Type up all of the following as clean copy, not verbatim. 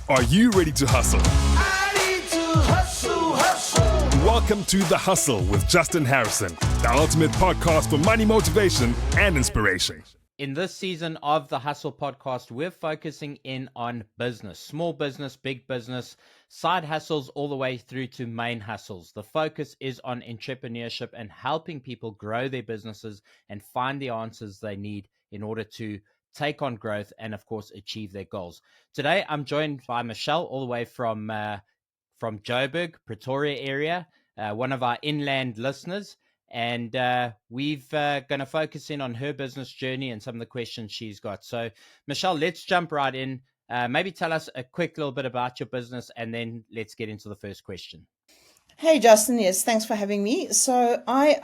Are you ready to hustle? I need to hustle. Welcome to The Hustle with Justin Harrison, the ultimate podcast for money motivation and inspiration. In this season of the Hustle podcast, we're focusing in on business, small business, big business, side hustles, all the way through to main hustles. The focus is on entrepreneurship and helping people grow their businesses and find the answers they need in order to take on growth and, of course, achieve their goals. Today, I'm joined by Michelle, all the way from Joburg, Pretoria area, one of our inland listeners. And we've going to focus in on her business journey and some of the questions she's got. So, Michelle, let's jump right in. Maybe tell us a quick little bit about your business, and then let's get into the first question. Hey, Justin. Yes, thanks for having me. So I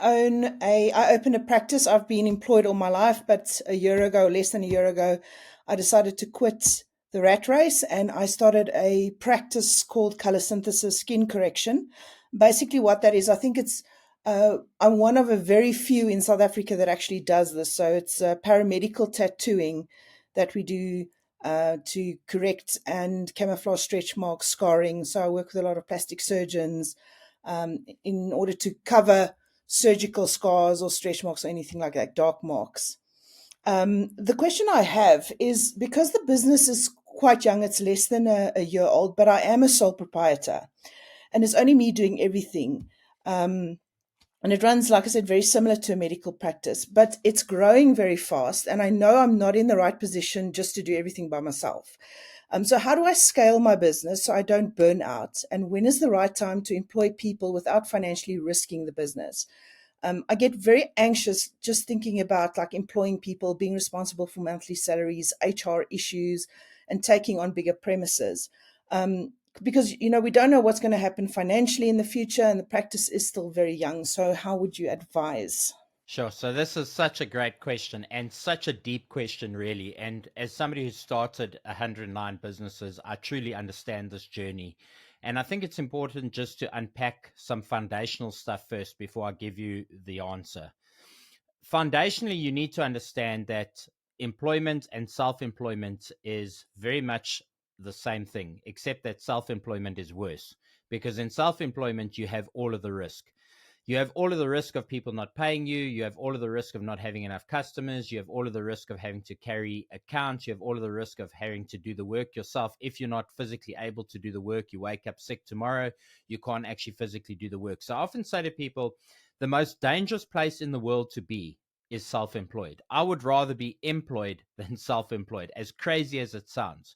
opened a practice. I've been employed all my life, but less than a year ago, I decided to quit the rat race and I started a practice called Color Synthesis Skin Correction. Basically what that is, I think I'm one of a very few in South Africa that actually does this. So it's paramedical tattooing that we do to correct and camouflage stretch marks, scarring. So I work with a lot of plastic surgeons in order to cover surgical scars or stretch marks or anything like that, dark marks. The question I have is, because the business is quite young, it's less than a year old, but I am a sole proprietor and it's only me doing everything. And it runs, like I said, very similar to a medical practice, but it's growing very fast. And I know I'm not in the right position just to do everything by myself. So how do I scale my business so I don't burn out? And when is the right time to employ people without financially risking the business? I get very anxious just thinking about like employing people, being responsible for monthly salaries, HR issues, and taking on bigger premises. Because, we don't know what's going to happen financially in the future, and the practice is still very young. So how would you advise? Sure. So this is such a great question and such a deep question, really. And as somebody who started 109 businesses, I truly understand this journey. And I think it's important just to unpack some foundational stuff first before I give you the answer. Foundationally, you need to understand that employment and self-employment is very much the same thing, except that self-employment is worse, because in self-employment, you have all of the risk. You have all of the risk of people not paying you. You have all of the risk of not having enough customers. You have all of the risk of having to carry accounts. You have all of the risk of having to do the work yourself. If you're not physically able to do the work, you wake up sick tomorrow, you can't actually physically do the work. So I often say to people, the most dangerous place in the world to be is self-employed. I would rather be employed than self-employed, as crazy as it sounds.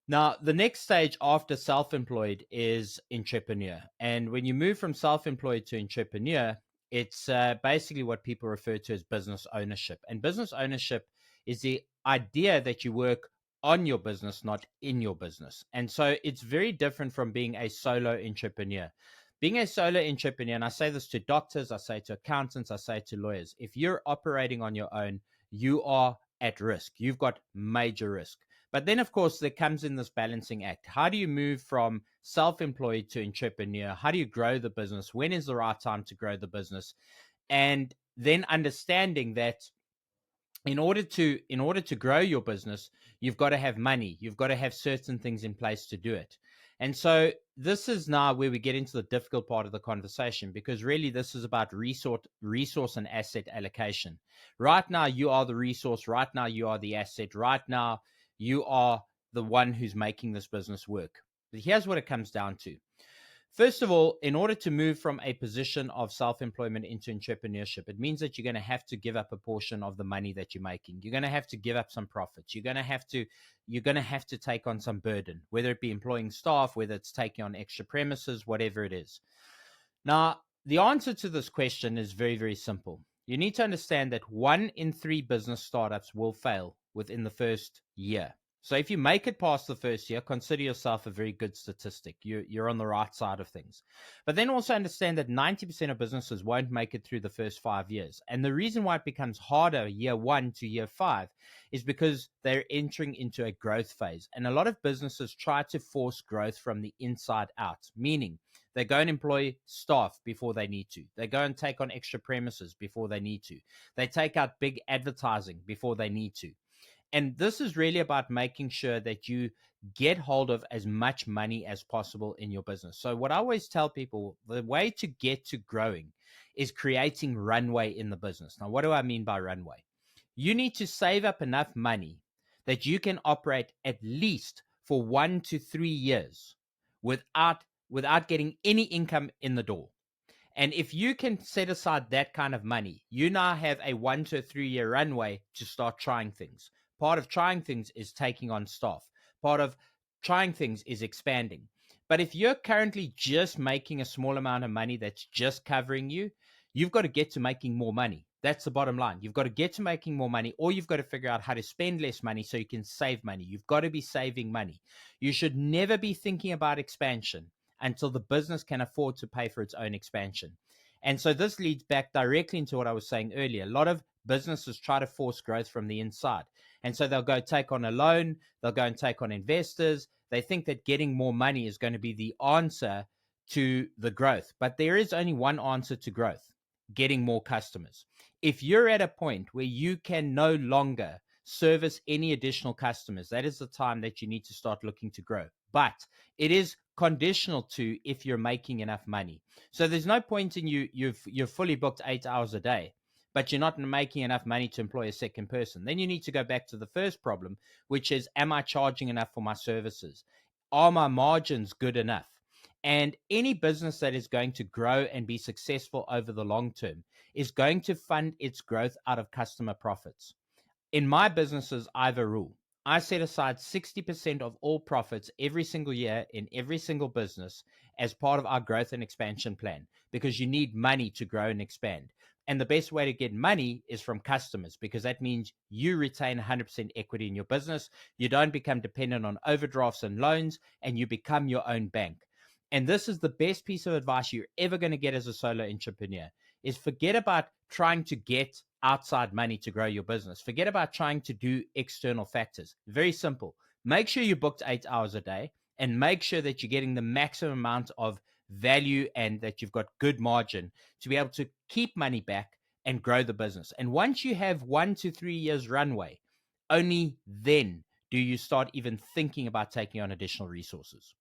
Now, the next stage after self-employed is entrepreneur. And when you move from self-employed to entrepreneur, it's basically what people refer to as business ownership. And business ownership is the idea that you work on your business, not in your business. And so it's very different from being a solo entrepreneur. Being a solo entrepreneur, and I say this to doctors, I say to accountants, I say to lawyers, if you're operating on your own, you are at risk. You've got major risk. But then, of course, there comes in this balancing act. How do you move from self-employed to entrepreneur? How do you grow the business? When is the right time to grow the business? And then understanding that in order to grow your business, you've got to have money. You've got to have certain things in place to do it. And so this is now where we get into the difficult part of the conversation, because really this is about resource and asset allocation. Right now, you are the resource. Right now, you are the asset. Right now, you are the one who's making this business work. But here's what it comes down to. First of all, in order to move from a position of self-employment into entrepreneurship, it means that you're going to have to give up a portion of the money that you're making. You're going to have to give up some profits. You're going to have to take on some burden, whether it be employing staff, whether it's taking on extra premises, whatever it is. Now, the answer to this question is very, very simple. You need to understand that 1 in 3 business startups will fail within the first year. So if you make it past the first year, consider yourself a very good statistic. You're on the right side of things. But then also understand that 90% of businesses won't make it through the first 5 years. And the reason why it becomes harder year 1 to year 5 is because they're entering into a growth phase. And a lot of businesses try to force growth from the inside out, meaning they go and employ staff before they need to. They go and take on extra premises before they need to. They take out big advertising before they need to. And this is really about making sure that you get hold of as much money as possible in your business. So what I always tell people, the way to get to growing is creating runway in the business. Now, what do I mean by runway? You need to save up enough money that you can operate at least for 1 to 3 years without getting any income in the door. And if you can set aside that kind of money, you now have a 1 to 3 year runway to start trying things. Part of trying things is taking on staff. Part of trying things is expanding. But if you're currently just making a small amount of money that's just covering you, you've got to get to making more money. That's the bottom line. You've got to get to making more money, or you've got to figure out how to spend less money so you can save money. You've got to be saving money. You should never be thinking about expansion until the business can afford to pay for its own expansion. And so this leads back directly into what I was saying earlier. A lot of businesses try to force growth from the inside. And so they'll go take on a loan, they'll go and take on investors. They think that getting more money is going to be the answer to the growth. But there is only one answer to growth: getting more customers. If you're at a point where you can no longer service any additional customers, that is the time that you need to start looking to grow. But it is conditional to if you're making enough money. So there's no point in you're fully booked 8 hours a day, but you're not making enough money to employ a second person. Then you need to go back to the first problem, which is, am I charging enough for my services? Are my margins good enough? And any business that is going to grow and be successful over the long term is going to fund its growth out of customer profits. In my businesses, I have a rule. I set aside 60% of all profits every single year in every single business as part of our growth and expansion plan, because you need money to grow and expand. And the best way to get money is from customers, because that means you retain 100% equity in your business. You don't become dependent on overdrafts and loans, and you become your own bank. And this is the best piece of advice you're ever going to get as a solo entrepreneur, is forget about trying to get outside money to grow your business. Forget about trying to do external factors. Very simple. Make sure you booked 8 hours a day, and make sure that you're getting the maximum amount of value and that you've got good margin to be able to keep money back and grow the business. And once you have 1 to 3 years runway, only then do you start even thinking about taking on additional resources.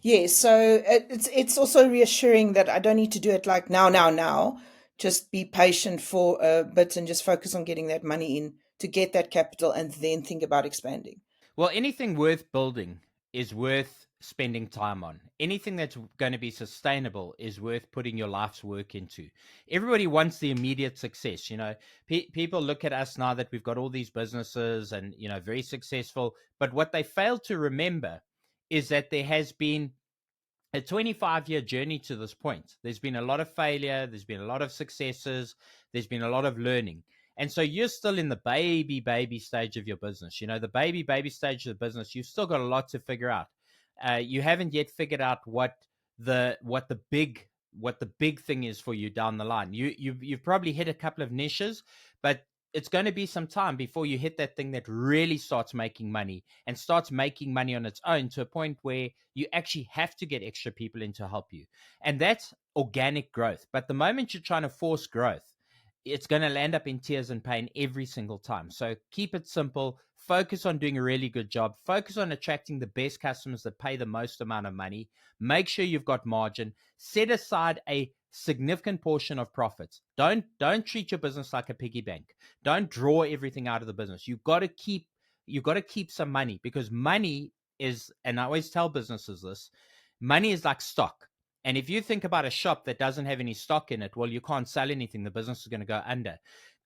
Yes, so it's also reassuring that I don't need to do it like now. Just be patient for a bit and just focus on getting that money in to get that capital, and then think about expanding. Well, anything worth building is worth spending time on. Anything that's going to be sustainable is worth putting your life's work into. Everybody wants the immediate success. You know, people look at us now that we've got all these businesses and, you know, very successful. But what they fail to remember is that there has been a 25-year journey to this point. There's been a lot of failure. There's been a lot of successes. There's been a lot of learning. And so you're still in the baby stage of your business. You know, the baby stage of the business, you've still got a lot to figure out. You haven't yet figured out what the big thing is for you down the line. You've probably hit a couple of niches, but it's going to be some time before you hit that thing that really starts making money and starts making money on its own, to a point where you actually have to get extra people in to help you. And that's organic growth. But the moment you're trying to force growth, it's going to land up in tears and pain every single time. So keep it simple. Focus on doing a really good job. Focus on attracting the best customers that pay the most amount of money. Make sure you've got margin. Set aside a significant portion of profits. Don't treat your business like a piggy bank. Don't draw everything out of the business. You've got to keep some money, because money is, and I always tell businesses this, money is like stock. And if you think about a shop that doesn't have any stock in it, well, you can't sell anything. The business is going to go under.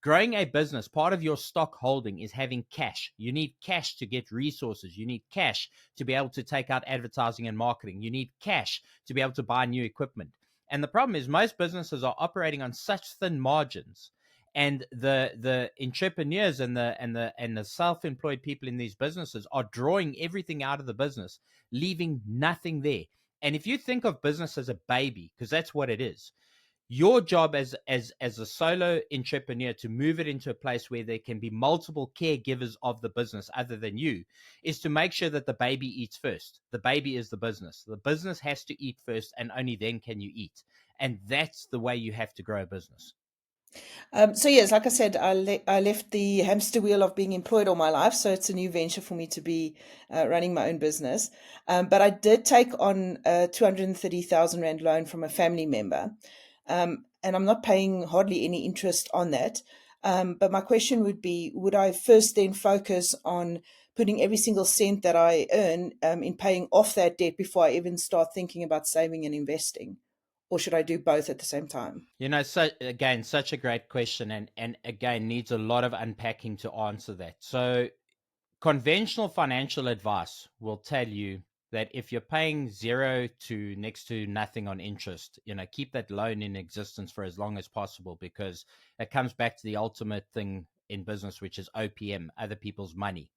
Growing a business, part of your stock holding is having cash. You need cash to get resources. You need cash to be able to take out advertising and marketing. You need cash to be able to buy new equipment. And the problem is, most businesses are operating on such thin margins, and the entrepreneurs and the self-employed people in these businesses are drawing everything out of the business, leaving nothing there. And if you think of business as a baby, because that's what it is, your job as a solo entrepreneur to move it into a place where there can be multiple caregivers of the business other than you, is to make sure that the baby eats first. The baby is the business. The business has to eat first, and only then can you eat. And that's the way you have to grow a business. So yes, like I said, I left the hamster wheel of being employed all my life. So it's a new venture for me to be running my own business. But I did take on a 230,000 Rand loan from a family member. And I'm not paying hardly any interest on that. But my question would be, would I first then focus on putting every single cent that I earn in paying off that debt before I even start thinking about saving and investing? Or should I do both at the same time? So again, such a great question, and again needs a lot of unpacking to answer that. So conventional financial advice will tell you that if you're paying zero to next to nothing on interest, keep that loan in existence for as long as possible, because it comes back to the ultimate thing in business, which is OPM, other people's money.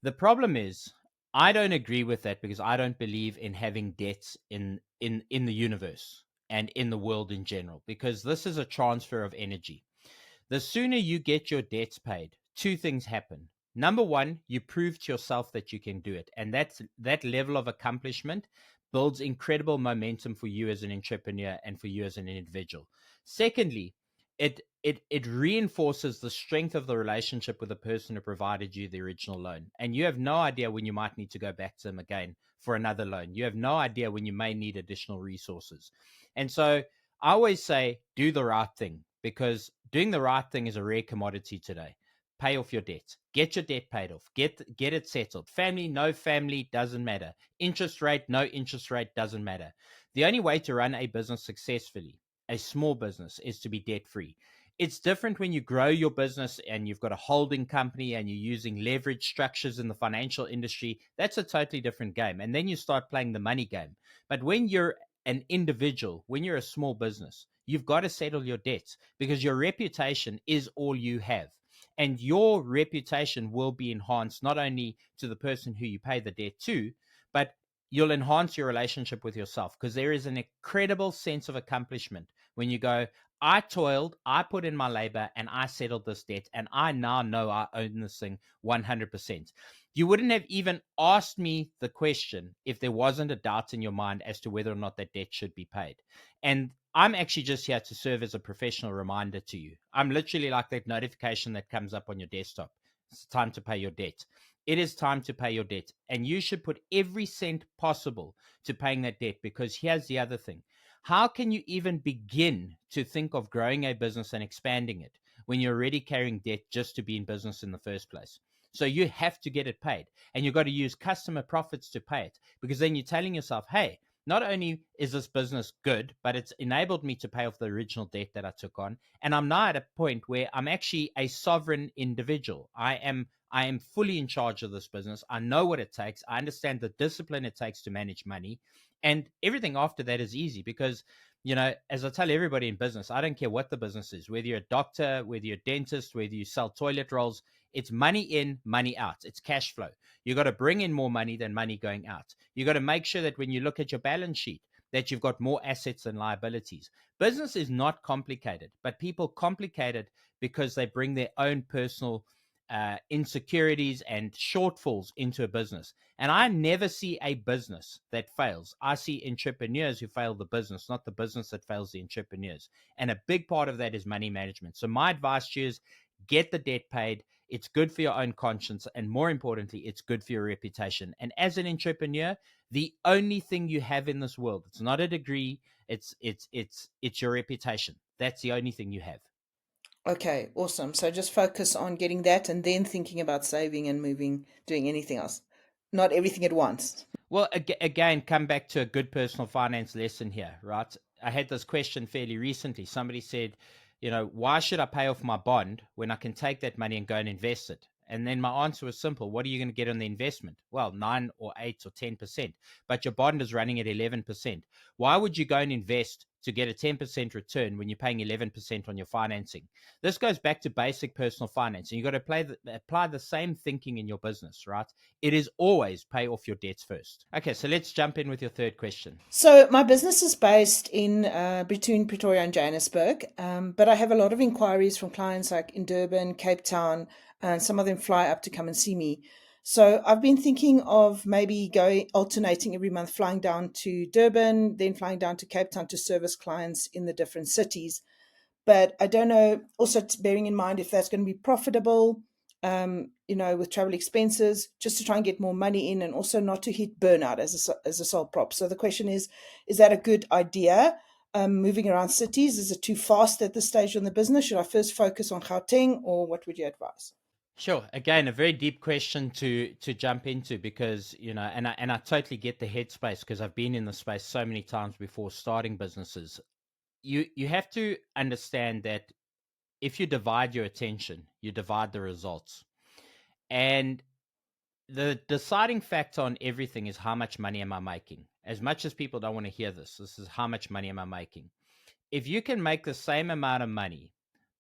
The problem is, I don't agree with that, because I don't believe in having debts in the universe and in the world in general, because this is a transfer of energy. The sooner you get your debts paid, two things happen. Number one, you prove to yourself that you can do it. And that level of accomplishment builds incredible momentum for you as an entrepreneur and for you as an individual. Secondly, it reinforces the strength of the relationship with the person who provided you the original loan. And you have no idea when you might need to go back to them again for another loan. You have no idea when you may need additional resources. And so I always say, do the right thing, because doing the right thing is a rare commodity today. Pay off your debt. Get your debt paid off. Get it settled. Family, no family, doesn't matter. Interest rate, no interest rate, doesn't matter. The only way to run a business successfully, a small business, is to be debt free. It's different when you grow your business and you've got a holding company and you're using leverage structures in the financial industry. That's a totally different game. And then you start playing the money game. But when you're an individual, when you're a small business, you've got to settle your debts, because your reputation is all you have. And your reputation will be enhanced not only to the person who you pay the debt to, but you'll enhance your relationship with yourself, because there is an incredible sense of accomplishment when you go, I toiled, I put in my labor, and I settled this debt, and I now know I own this thing 100%. You wouldn't have even asked me the question if there wasn't a doubt in your mind as to whether or not that debt should be paid. And I'm actually just here to serve as a professional reminder to you. I'm literally like that notification that comes up on your desktop. It's time to pay your debt. It is time to pay your debt. And you should put every cent possible to paying that debt, because here's the other thing. How can you even begin to think of growing a business and expanding it when you're already carrying debt just to be in business in the first place? So you have to get it paid, and you've got to use customer profits to pay it, because then you're telling yourself, hey, not only is this business good, but it's enabled me to pay off the original debt that I took on. And I'm now at a point where I'm actually a sovereign individual. I am fully in charge of this business. I know what it takes. I understand the discipline it takes to manage money. And everything after that is easy, because, as I tell everybody in business, I don't care what the business is, whether you're a doctor, whether you're a dentist, whether you sell toilet rolls, it's money in, money out. It's cash flow. You got to bring in more money than money going out. You got to make sure that when you look at your balance sheet, that you've got more assets than liabilities. Business is not complicated, but people complicate it because they bring their own personal insecurities and shortfalls into a business. And I never see a business that fails. I see entrepreneurs who fail the business, not the business that fails the entrepreneurs. And a big part of that is money management. So my advice to you is, get the debt paid. It's good for your own conscience. And more importantly, it's good for your reputation. And as an entrepreneur, the only thing you have in this world, it's not a degree, it's your reputation. That's the only thing you have. Okay, awesome. So just focus on getting that and then thinking about saving and moving, doing anything else. Not everything at once. Well, again, come back to a good personal finance lesson here, right? I had this question fairly recently. Somebody said, why should I pay off my bond when I can take that money and go and invest it? And then my answer was simple. What are you going to get on the investment? Well, 9 or 8 or 10%, but your bond is running at 11%. Why would you go and invest to get a 10% return when you're paying 11% on your financing? This goes back to basic personal finance, and you've got to apply the same thinking in your business, right? It is always pay off your debts first. Okay, so let's jump in with your third question. So my business is based in between Pretoria and Johannesburg, but I have a lot of inquiries from clients like in Durban, Cape Town, and some of them fly up to come and see me. So I've been thinking of maybe alternating every month, flying down to Durban, then flying down to Cape Town to service clients in the different cities. but I don't know, also bearing in mind if that's going to be profitable, with travel expenses, just to try and get more money in and also not to hit burnout as a sole prop. So the question is that a good idea? Moving around cities, is it too fast at this stage in the business? Should I first focus on Gauteng, or what would you advise? Sure. Again, a very deep question to jump into, because and I totally get the headspace, because I've been in the space so many times before starting businesses. You have to understand that if you divide your attention, you divide the results. And the deciding factor on everything is, how much money am I making? As much as people don't want to hear this is how much money am I making? If you can make the same amount of money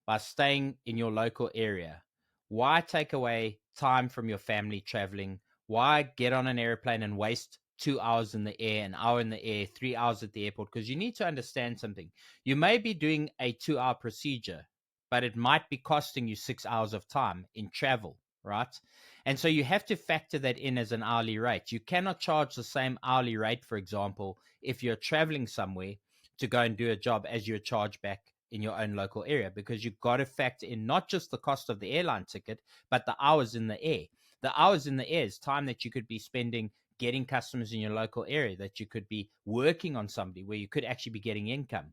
by staying in your local area, why take away time from your family traveling? Why get on an airplane and waste 2 hours in the air, an hour in the air, 3 hours at the airport? Because you need to understand something. You may be doing a 2 hour procedure, but it might be costing you 6 hours of time in travel, right? And so you have to factor that in as an hourly rate. You cannot charge the same hourly rate, for example, if you're traveling somewhere to go and do a job, as you charge back in your own local area, because you've got to factor in not just the cost of the airline ticket, but the hours in the air. The hours in the air is time that you could be spending getting customers in your local area, that you could be working on somebody where you could actually be getting income.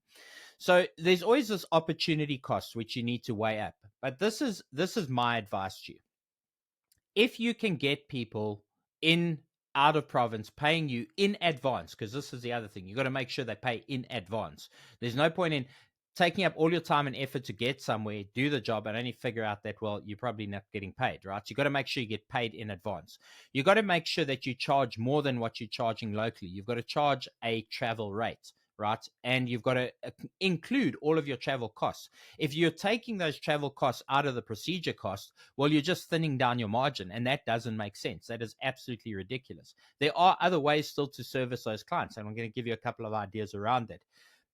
So there's always this opportunity cost which you need to weigh up. But this is my advice to you. If you can get people in out of province paying you in advance, because this is the other thing, you got to make sure they pay in advance. There's no point in taking up all your time and effort to get somewhere, do the job, and only figure out that, well, you're probably not getting paid, right? You got to make sure you get paid in advance. You got to make sure that you charge more than what you're charging locally. You've got to charge a travel rate, right? And you've got to include all of your travel costs. If you're taking those travel costs out of the procedure cost, well, you're just thinning down your margin, and that doesn't make sense. That is absolutely ridiculous. There are other ways still to service those clients, and I'm going to give you a couple of ideas around that.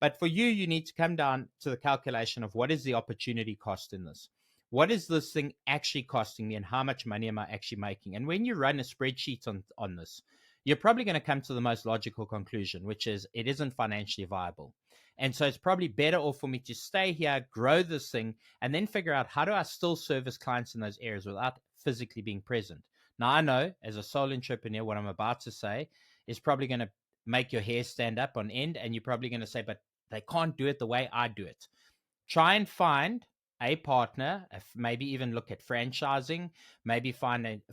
But for you, you need to come down to the calculation of, what is the opportunity cost in this? What is this thing actually costing me, and how much money am I actually making? And when you run a spreadsheet on this, you're probably going to come to the most logical conclusion, which is it isn't financially viable. And so it's probably better off for me to stay here, grow this thing, and then figure out, how do I still service clients in those areas without physically being present? Now, I know as a sole entrepreneur, what I'm about to say is probably going to make your hair stand up on end, and you're probably going to say, but they can't do it the way I do it. Try and find a partner, maybe even look at franchising, maybe find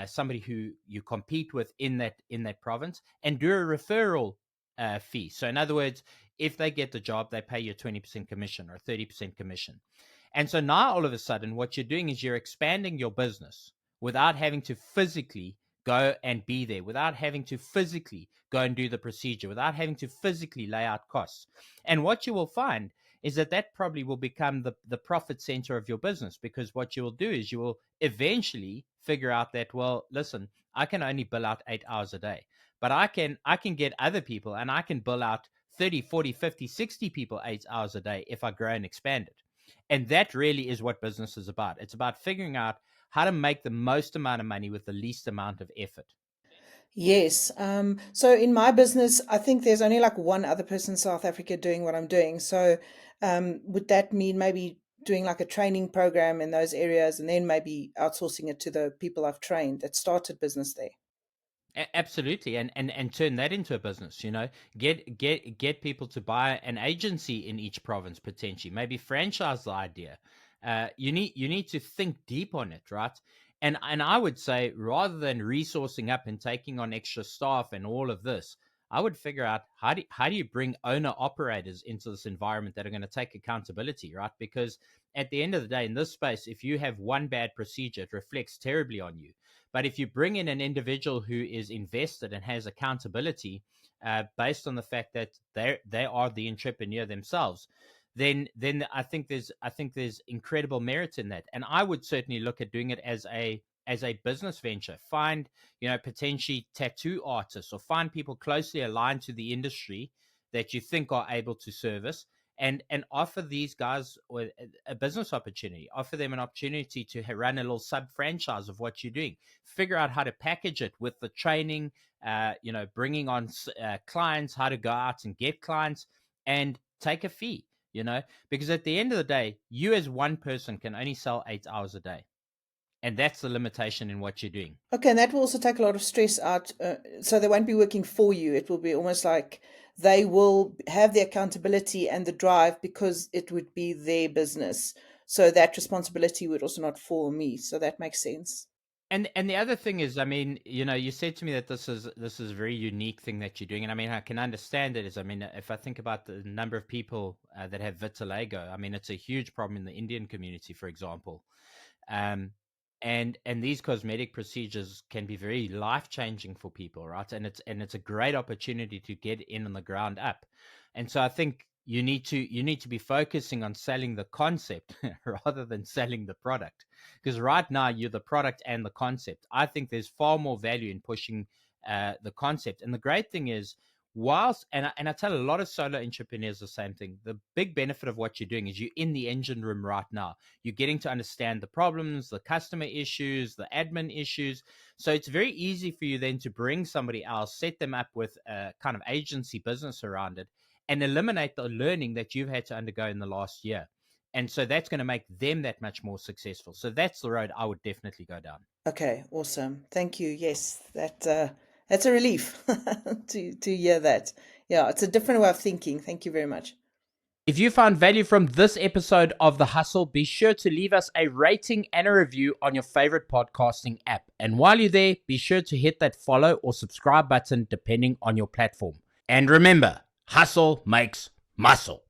somebody who you compete with in that province, and do a referral fee. So in other words, if they get the job, they pay you a 20% commission or 30% commission. And so now all of a sudden, what you're doing is you're expanding your business without having to physically go and be there, without having to physically go and do the procedure, without having to physically lay out costs. And what you will find is that probably will become the profit center of your business, because what you will do is you will eventually figure out that, well, listen, I can only bill out 8 hours a day, but I can get other people, and I can bill out 30, 40, 50, 60 people 8 hours a day if I grow and expand it. And that really is what business is about. It's about figuring out how to make the most amount of money with the least amount of effort. Yes. So in my business, I think there's only like one other person in South Africa doing what I'm doing. So would that mean maybe doing like a training program in those areas, and then maybe outsourcing it to the people I've trained that started business there? Absolutely, and turn that into a business. Get people to buy an agency in each province, potentially, maybe franchise the idea. You need to think deep on it, right? And I would say, rather than resourcing up and taking on extra staff and all of this, I would figure out, how do you bring owner operators into this environment that are going to take accountability, right? Because at the end of the day, in this space, if you have one bad procedure, it reflects terribly on you. But if you bring in an individual who is invested and has accountability, based on the fact that they are the entrepreneur themselves, then I think there's incredible merit in that. And I would certainly look at doing it as a business venture. Find, potentially tattoo artists, or find people closely aligned to the industry that you think are able to service, and offer these guys a business opportunity. Offer them an opportunity to run a little sub franchise of what you're doing. Figure out how to package it with the training, bringing on clients, how to go out and get clients, and take a fee. because at the end of the day, you as one person can only sell 8 hours a day. And that's the limitation in what you're doing. Okay, and that will also take a lot of stress out. So they won't be working for you. It will be almost like they will have the accountability and the drive because it would be their business. So that responsibility would also not fall on me. So that makes sense. And the other thing is, I mean, you said to me that this is a very unique thing that you're doing, and I mean, I can understand it. If I think about the number of people that have vitiligo, I mean, it's a huge problem in the Indian community, for example. And these cosmetic procedures can be very life-changing for people, right? And it's a great opportunity to get in on the ground up. And so I think you need to be focusing on selling the concept rather than selling the product, because right now you're the product and the concept. I think there's far more value in pushing the concept. And the great thing is, and I tell a lot of solo entrepreneurs the same thing, the big benefit of what you're doing is you're in the engine room right now. You're getting to understand the problems, the customer issues, the admin issues. So it's very easy for you then to bring somebody else, set them up with a kind of agency business around it, and eliminate the learning that you've had to undergo in the last year. And so that's going to make them that much more successful. So that's the road I would definitely go down. Okay, awesome. Thank you. Yes, that's a relief to hear that. Yeah, it's a different way of thinking. Thank you very much. If you found value from this episode of The Hustle, be sure to leave us a rating and a review on your favorite podcasting app. And while you're there, be sure to hit that follow or subscribe button depending on your platform. And remember, hustle makes muscle.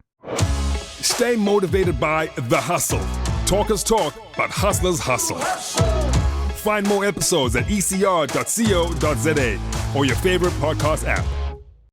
Stay motivated by The Hustle. Talkers talk, but hustlers hustle. Find more episodes at ecr.co.za or your favorite podcast app.